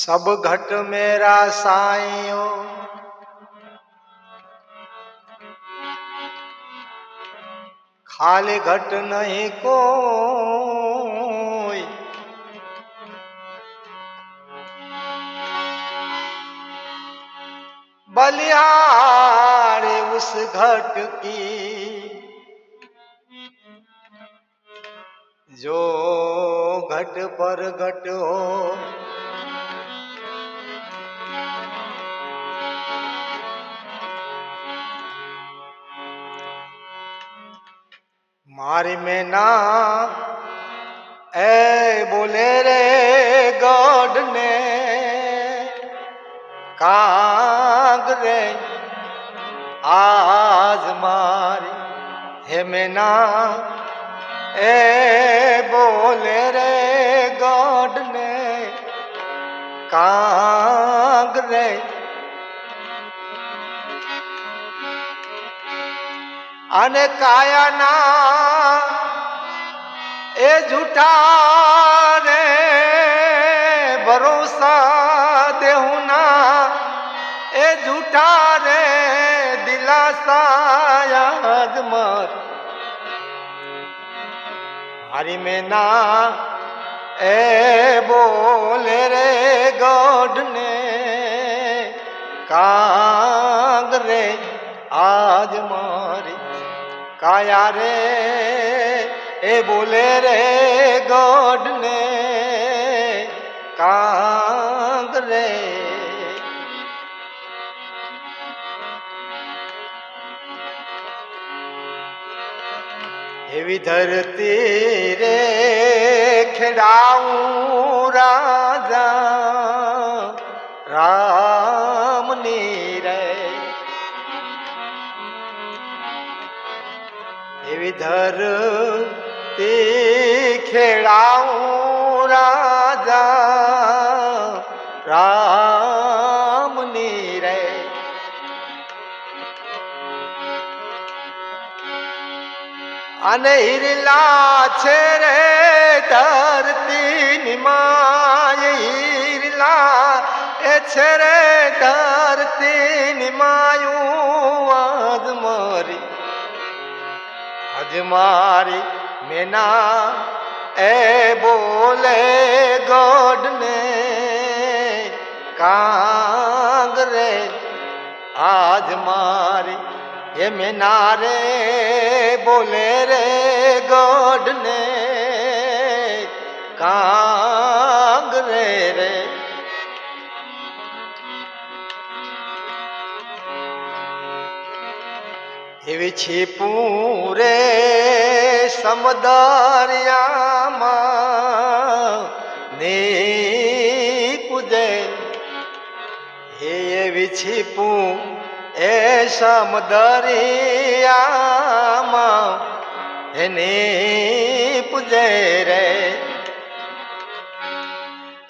सब घट मेरा साईं खाली घट नहीं कोई। बलिहारी उस घट की जो घट पर घट हो। मारी में ना ए बोले रे गॉड ने काग रे आज मारी हे में ना ए बोले रे गॉड ने काग रे अने काया ना ए झूठा रे भरोसा देहू ना ए झूठा रे दिलासा याद मर हरी में ना ए बोले रे गॉड ने काग रे आज मारी काया रे ए बोले रे गॉड ने काग रे एवी धरती रे खेड़ाऊं राजा राम नीरे एवी धरती खेड़ाऊं राजा राम नीरे अने हिरला छे रे धरती निमाय हिरला ए छे रे धरती निमायू आज मारी मेना ए बोले गॉड ने काग रे आज मारी ये मेना रे बोले रे गॉड ने काग रे रे एवी छिपू रे समदरिया ने कुदे एवी छिपू ए समदरिया ने पुजे रे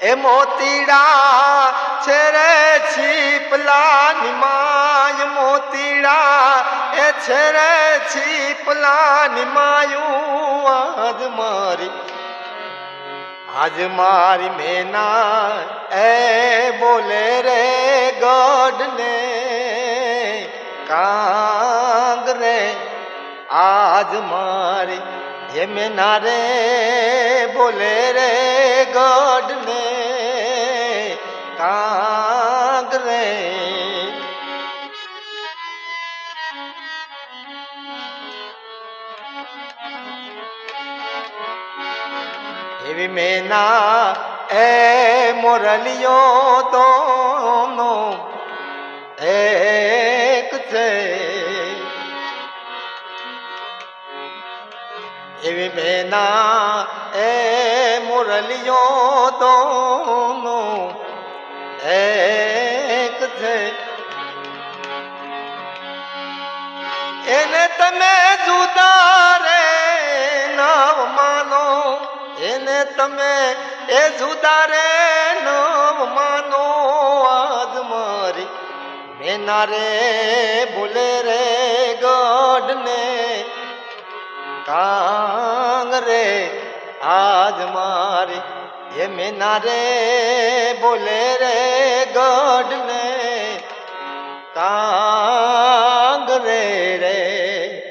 ए मोतीड़ा छे रे छिपला निमाय मोतीड़ा ए छे रे छिपला निमायू आज मारी मेना ए बोले रे गॉड ने काग रे आज मारी ये मेना रे बोले रे गॉड ने काग रे एवी मेना ए मुरलियो दोनों एक से एवी मेना ए मुरलियो दोनों एक से एने तमे जुदा रे नाव मानो एने तमे ए जुदा रे नाव मानो आज मारी मेना रे बोले रे गॉड ने कांग रे आज मारी એ મેના રે બોલે રે ગોડ ને કાંગ રે